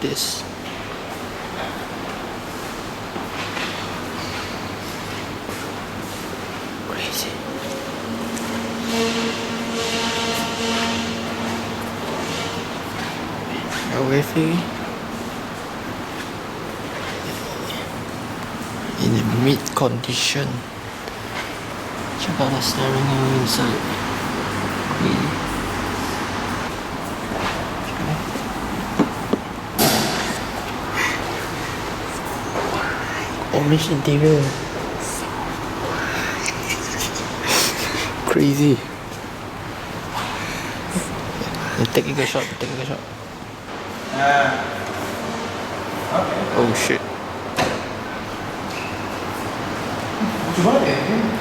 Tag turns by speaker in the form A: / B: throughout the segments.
A: this. Crazy. Everything in a mid condition. Check out the steering wheel inside. Really. Orange interior. Crazy. Take a shot. Oh shit.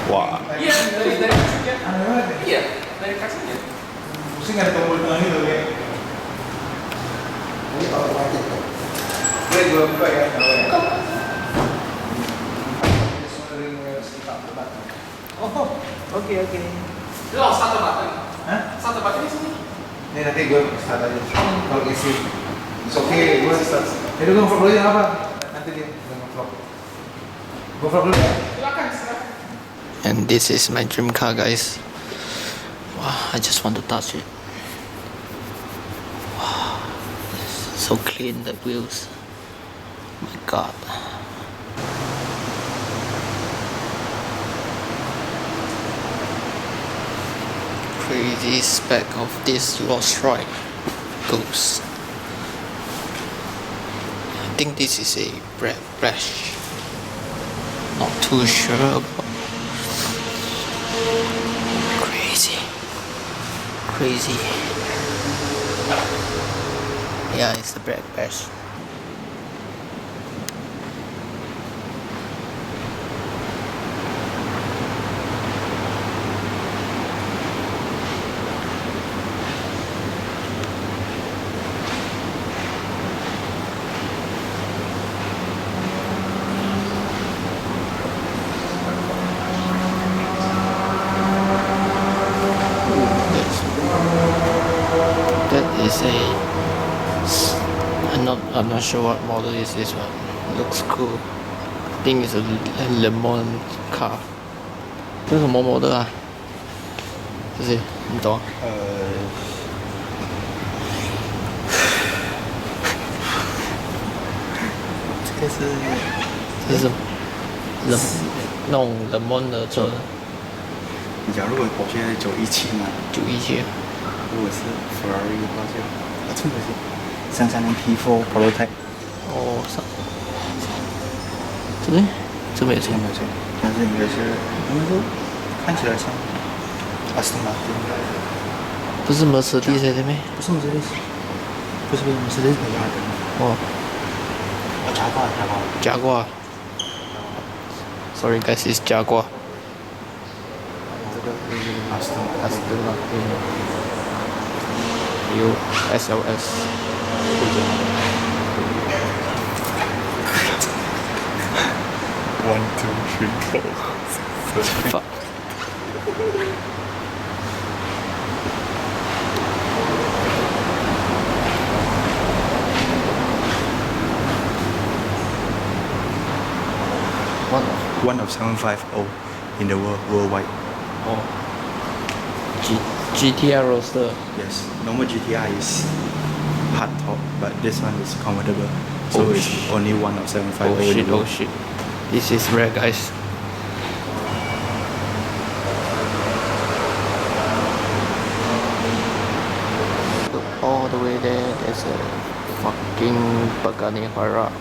A: Wah.
B: Iya, dari kasihnya. Iya, dari kasihnya. Pusing ada tombol tengah itu ya. Ini kalau wajib. Boleh gue buka ya. Oh, oke. Itu satu button. Hah? Satu button di sini. Ini nanti gue start aja. Kalau isi, oke, gue start. Jadi gue ngevlog dulu apa? Nanti dia ngevlog. Gue vlog dulu ya. Silakan.
A: And this is my dream car, guys. Wow, I just want to touch it. Wow, so clean, the wheels. Oh my god. Crazy spec of this Rolls-Royce Ghost. I think this is a Brash. Not too sure about. Crazy. Yeah, it's the Black Bash. I'm not sure what model is this one. Looks cool. I think it's a Le Mans car. 这是什么 model 啊？这是你懂？这是什么？那种 Le Mans 的车。
C: 假如我觉得917嘛
A: ，917。
C: 如果是 Ferrari 的话就，这个是330 P4 prototype。
A: 哦，对，这没错，
C: 但是应该是看起来像阿斯顿马丁。
A: 不是Mercedes的咩？
C: 不是Mercedes，不是Mercedes的亚的。
A: 哦，Jaguar。Sorry guys, it's Jaguar.
C: 这个阿斯顿马丁。
A: 有 SLS。1,
C: 2, 3, 4.
A: Fuck.
C: One of 750 in the worldwide.
A: Oh. GTR Roadster.
C: Yes. Normal GTR is hard top, but this one is convertible. So it's only one of 750.
A: Oh shit. This is rare, guys. All the way there, there's a fucking Pagani Huayra.